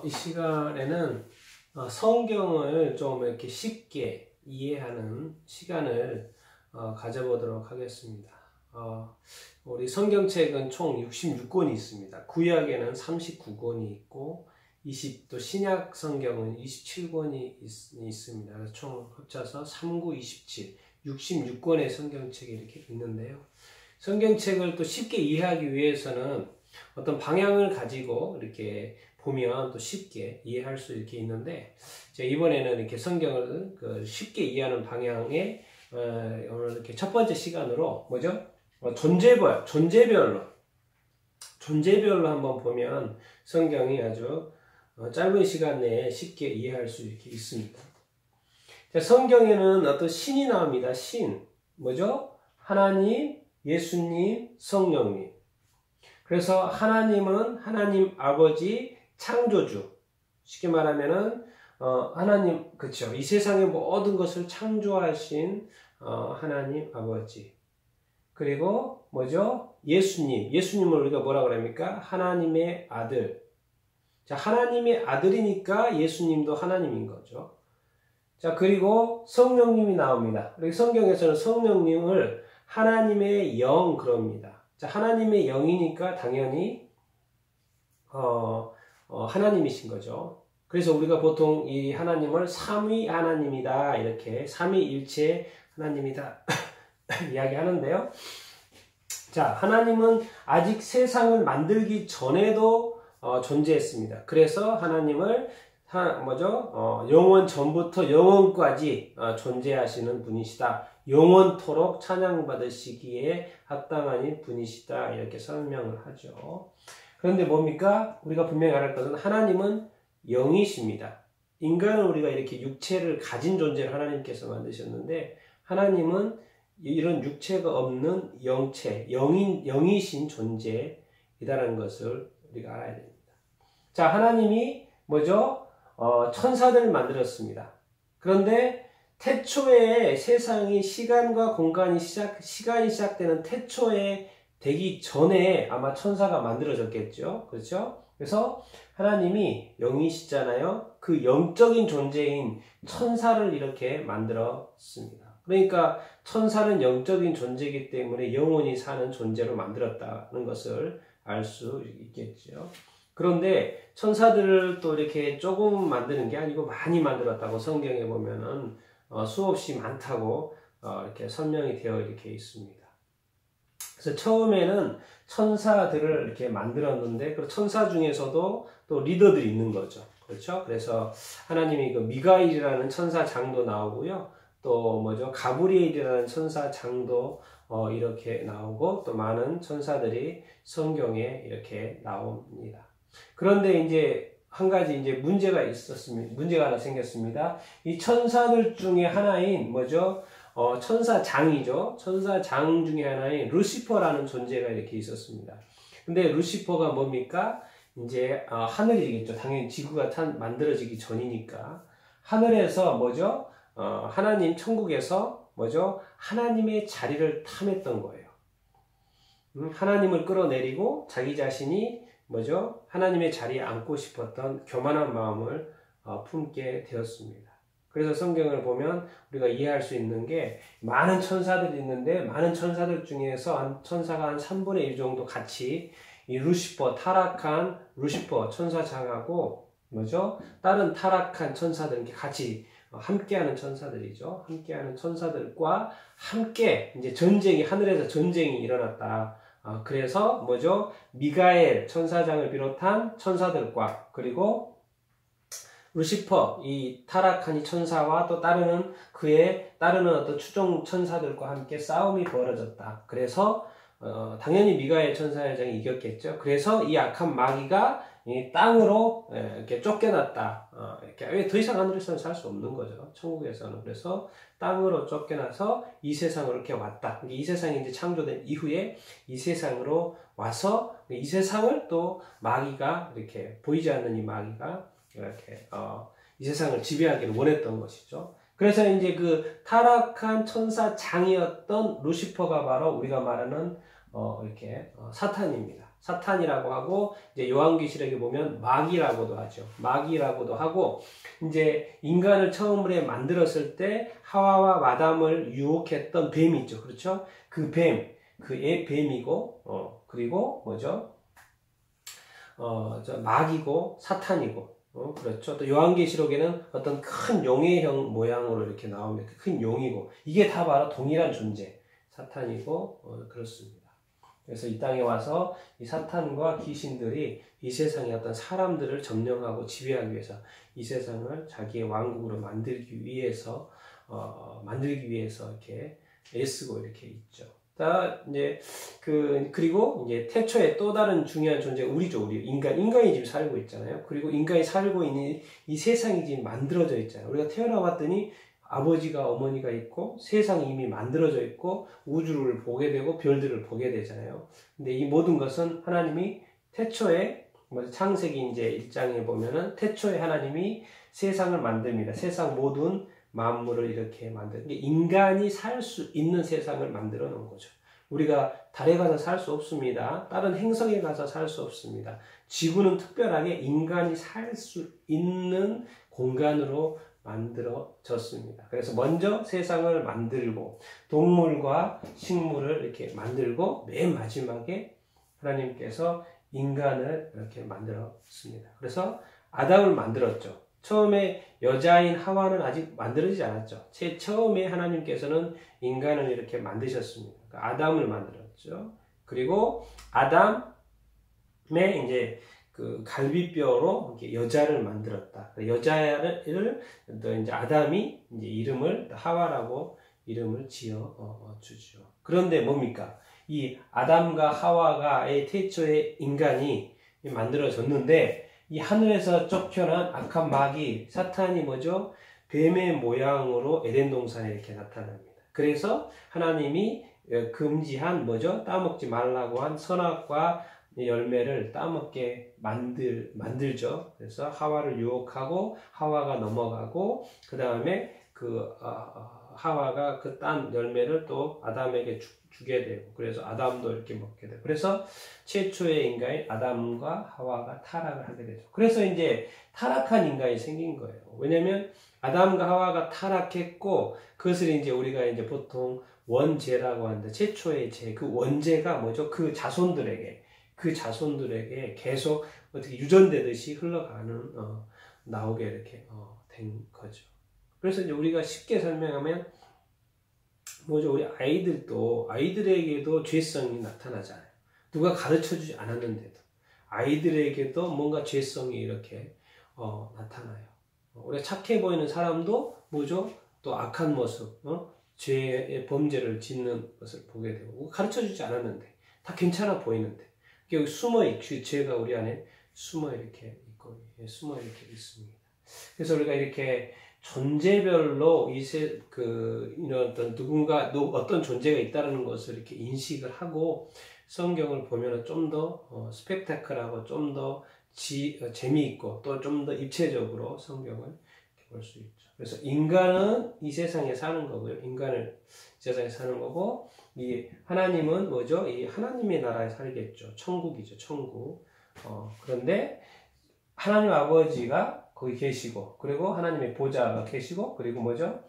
이 시간에는 성경을 좀 이렇게 쉽게 이해하는 시간을 가져보도록 하겠습니다. 우리 성경책은 총 66권이 있습니다. 구약에는 39권이 있고, 또 신약 성경은 27권이 있습니다. 그래서 총 합쳐서 39, 27, 66권의 성경책이 이렇게 있는데요. 성경책을 또 쉽게 이해하기 위해서는 어떤 방향을 가지고 이렇게 보면 또 쉽게 이해할 수 이렇게 있는데, 제가 이번에는 이렇게 성경을 쉽게 이해하는 방향에 오늘 이렇게 첫 번째 시간으로 뭐죠? 존재별로 한번 보면 성경이 아주 짧은 시간 내에 쉽게 이해할 수 이렇게 있습니다. 자, 성경에는 어떤 신이 나옵니다. 신. 뭐죠? 하나님, 예수님, 성령님. 그래서 하나님은 하나님 아버지 창조주. 쉽게 말하면은 하나님, 그쵸? 이 세상의 모든 것을 창조하신 하나님 아버지. 그리고 뭐죠? 예수님을 우리가 뭐라고 합니까? 하나님의 아들. 자, 하나님의 아들이니까 예수님도 하나님인 거죠. 자, 그리고 성령님이 나옵니다. 그리고 성경에서는 성령님을 하나님의 영 그럽니다. 자, 하나님의 영이니까 당연히 하나님이신 거죠. 그래서 우리가 보통 이 하나님을 삼위 하나님이다, 이렇게 삼위일체 하나님이다 이야기하는데요. 자, 하나님은 아직 세상을 만들기 전에도 존재했습니다. 그래서 하나님을 영원 전부터 영원까지 존재하시는 분이시다. 영원토록 찬양받으시기에 합당한 분이시다. 이렇게 설명을 하죠. 그런데 뭡니까? 우리가 분명히 알아야 할 것은 하나님은 영이십니다. 인간은 우리가 이렇게 육체를 가진 존재를 하나님께서 만드셨는데, 하나님은 이런 육체가 없는 영체, 영이신 존재이다라는 것을 우리가 알아야 됩니다. 자, 하나님이 뭐죠? 천사들을 만들었습니다. 그런데 태초에 세상이 시간과 공간이 시간이 시작되는 태초에 되기 전에 아마 천사가 만들어졌겠죠. 그렇죠? 그래서 하나님이 영이시잖아요. 그 영적인 존재인 천사를 이렇게 만들었습니다. 그러니까 천사는 영적인 존재이기 때문에 영원히 사는 존재로 만들었다는 것을 알 수 있겠죠. 그런데 천사들을 또 이렇게 조금 만드는 게 아니고 많이 만들었다고 성경에 보면은 수없이 많다고 이렇게 설명이 되어 이렇게 있습니다. 그래서 처음에는 천사들을 이렇게 만들었는데, 그 천사 중에서도 또 리더들이 있는 거죠. 그렇죠? 그래서 하나님이 그 미가일이라는 천사 장도 나오고요. 또 뭐죠? 가브리엘이라는 천사 장도 이렇게 나오고, 또 많은 천사들이 성경에 이렇게 나옵니다. 그런데 이제 한 가지 이제 문제가 하나 생겼습니다. 이 천사들 중에 하나인 뭐죠? 천사장이죠. 천사장 중에 하나인 루시퍼라는 존재가 이렇게 있었습니다. 근데 루시퍼가 뭡니까? 이제 하늘이겠죠. 당연히 지구가 만들어지기 전이니까. 하늘에서 뭐죠? 하나님 천국에서 뭐죠? 하나님의 자리를 탐했던 거예요. 하나님을 끌어내리고 자기 자신이 뭐죠? 하나님의 자리에 앉고 싶었던 교만한 마음을 품게 되었습니다. 그래서 성경을 보면 우리가 이해할 수 있는 게, 많은 천사들이 있는데 많은 천사들 중에서 천사가 한 3분의 1 정도 같이 이 타락한 루시퍼 천사장하고 뭐죠? 다른 타락한 천사들 이렇게 같이 함께하는 천사들이죠. 함께하는 천사들과 함께 이제 하늘에서 전쟁이 일어났다. 그래서 뭐죠? 미가엘 천사장을 비롯한 천사들과, 그리고 루시퍼, 이 타락한 이 천사와 또 그에 따르는 어떤 추종 천사들과 함께 싸움이 벌어졌다. 그래서 당연히 미가엘 천사장이 이겼겠죠. 그래서 이 악한 마귀가 이 땅으로 이렇게 쫓겨났다. 이렇게 더 이상 하늘에서는 살 수 없는 거죠. 천국에서는. 그래서 땅으로 쫓겨나서 이 세상으로 이렇게 왔다. 이 세상이 이제 창조된 이후에 이 세상으로 와서 이 세상을 또 마귀가 이렇게 보이지 않는 이 마귀가 이렇게 이 세상을 지배하기를 원했던 것이죠. 그래서 이제 그 타락한 천사장이었던 루시퍼가 바로 우리가 말하는 사탄입니다. 사탄이라고 하고, 이제 요한계시록에 보면 마귀라고도 하죠. 마귀라고도 하고, 이제 인간을 처음으로 만들었을 때 하와와 마담을 유혹했던 뱀이 있죠. 그렇죠? 그 뱀, 그의 뱀이고, 그리고 뭐죠? 마귀고 사탄이고, 그렇죠. 또 요한계시록에는 어떤 큰 용의 모양으로 이렇게 나오면 큰 용이고, 이게 다 바로 동일한 존재, 사탄이고, 그렇습니다. 그래서 이 땅에 와서 이 사탄과 귀신들이 이 세상의 어떤 사람들을 점령하고 지배하기 위해서 이 세상을 자기의 왕국으로 만들기 위해서 이렇게 애쓰고 이렇게 있죠. 그리고 이제 태초에 또 다른 중요한 존재가 우리죠. 인간이 지금 살고 있잖아요. 그리고 인간이 살고 있는 이 세상이 지금 만들어져 있잖아요. 우리가 태어나 봤더니 아버지가 어머니가 있고 세상이 이미 만들어져 있고 우주를 보게 되고 별들을 보게 되잖아요. 근데 이 모든 것은 하나님이 태초에 창세기 이제 1장에 보면은 태초에 하나님이 세상을 만듭니다. 세상 모든 만물을 이렇게 인간이 살 수 있는 세상을 만들어 놓은 거죠. 우리가 달에 가서 살 수 없습니다. 다른 행성에 가서 살 수 없습니다. 지구는 특별하게 인간이 살 수 있는 공간으로 만들어졌습니다. 그래서 먼저 세상을 만들고 동물과 식물을 이렇게 만들고 맨 마지막에 하나님께서 인간을 이렇게 만들었습니다. 그래서 아담을 만들었죠. 처음에 여자인 하와는 아직 만들어지지 않았죠. 처음에 하나님께서는 인간을 이렇게 만드셨습니다. 그러니까 아담을 만들었죠. 그리고 아담의 이제 그 갈비뼈로 이렇게 여자를 만들었다. 여자를 또 이제 아담이 이제 이름을 하와라고 이름을 지어 주죠. 그런데 뭡니까? 이 아담과 하와가의 태초의 인간이 만들어졌는데 이 하늘에서 쫓겨난 악한 마귀 사탄이 뭐죠? 뱀의 모양으로 에덴 동산에 이렇게 나타납니다. 그래서 하나님이 금지한 뭐죠? 따먹지 말라고 한 선악과 열매를 따먹게 만들죠. 그래서 하와를 유혹하고 하와가 넘어가고 그 다음에 하와가 그 딴 열매를 또 아담에게 주게 되고 그래서 아담도 이렇게 먹게 되고 그래서 최초의 인간인 아담과 하와가 타락을 하게 되죠. 그래서 이제 타락한 인간이 생긴 거예요. 왜냐면 아담과 하와가 타락했고 그것을 이제 우리가 이제 보통 원죄라고 하는데 최초의 죄, 그 원죄가 뭐죠? 그 자손들에게 계속 어떻게 유전되듯이 흘러가는 나오게 이렇게 된 거죠. 그래서 이제 우리가 쉽게 설명하면 뭐죠? 우리 아이들에게도 죄성이 나타나잖아요. 누가 가르쳐주지 않았는데도 아이들에게도 뭔가 죄성이 이렇게 나타나요. 우리가 착해 보이는 사람도 뭐죠? 또 악한 모습, 죄의 범죄를 짓는 것을 보게 되고 가르쳐주지 않았는데 다 괜찮아 보이는데 여기 죄가 우리 안에 숨어 이렇게 있고 숨어 이렇게 있습니다. 그래서 우리가 이렇게 존재별로 이런 어떤 존재가 있다는 것을 이렇게 인식을 하고 성경을 보면 좀 더 스펙타클하고 좀 더 재미있고 또 좀 더 입체적으로 성경을 볼 수 있죠. 그래서 인간은 이 세상에 사는 거고요. 인간을 이 세상에 사는 거고 이 하나님은 뭐죠? 이 하나님의 나라에 살겠죠. 천국이죠. 천국. 그런데 하나님 아버지가 거기 계시고 그리고 하나님의 보좌가 계시고 그리고 뭐죠?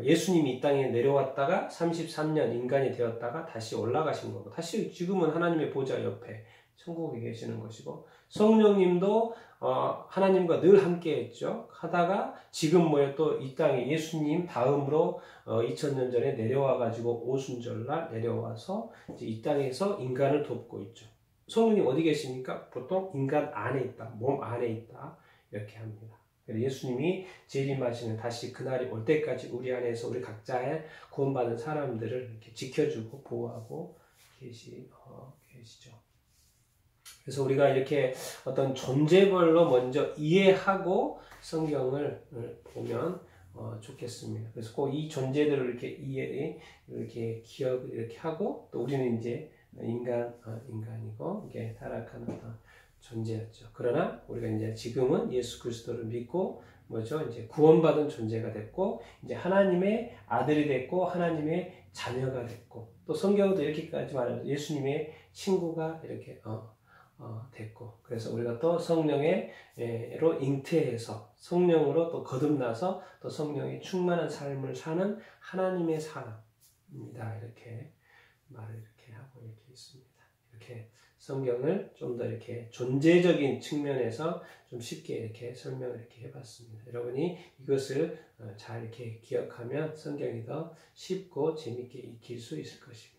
예수님이 이 땅에 내려왔다가 33년 인간이 되었다가 다시 올라가신 거고 다시 지금은 하나님의 보좌 옆에 천국에 계시는 것이고 성령님도 하나님과 늘 함께 했죠. 하다가 지금 또 이 땅에 예수님 다음으로 2000년 전에 내려와가지고 오순절날 내려와서 이제 이 땅에서 인간을 돕고 있죠. 성령님 어디 계십니까? 보통 인간 안에 있다. 몸 안에 있다. 이렇게 합니다. 예수님이 재림하시는 다시 그날이 올 때까지 우리 안에서 우리 각자의 구원받은 사람들을 이렇게 지켜주고 보호하고 계시죠. 그래서 우리가 이렇게 어떤 존재별로 먼저 이해하고 성경을 보면 좋겠습니다. 그래서 꼭 이 존재들을 이렇게 기억을 이렇게 하고 또 우리는 이제 인간이고 이게 타락한 어떤 존재였죠. 그러나 우리가 이제 지금은 예수 그리스도를 믿고 이제 구원받은 존재가 됐고 이제 하나님의 아들이 됐고 하나님의 자녀가 됐고 또 성경도 이렇게까지 말해요. 예수님의 친구가 이렇게 됐고, 그래서 우리가 또 성령으로 잉태해서 성령으로 또 거듭나서 또 성령의 충만한 삶을 사는 하나님의 사람입니다. 이렇게 말을 이렇게 하고 이렇게 있습니다. 이렇게 성경을 좀 더 이렇게 존재적인 측면에서 좀 쉽게 이렇게 설명을 이렇게 해봤습니다. 여러분이 이것을 잘 이렇게 기억하면 성경이 더 쉽고 재밌게 익힐 수 있을 것입니다.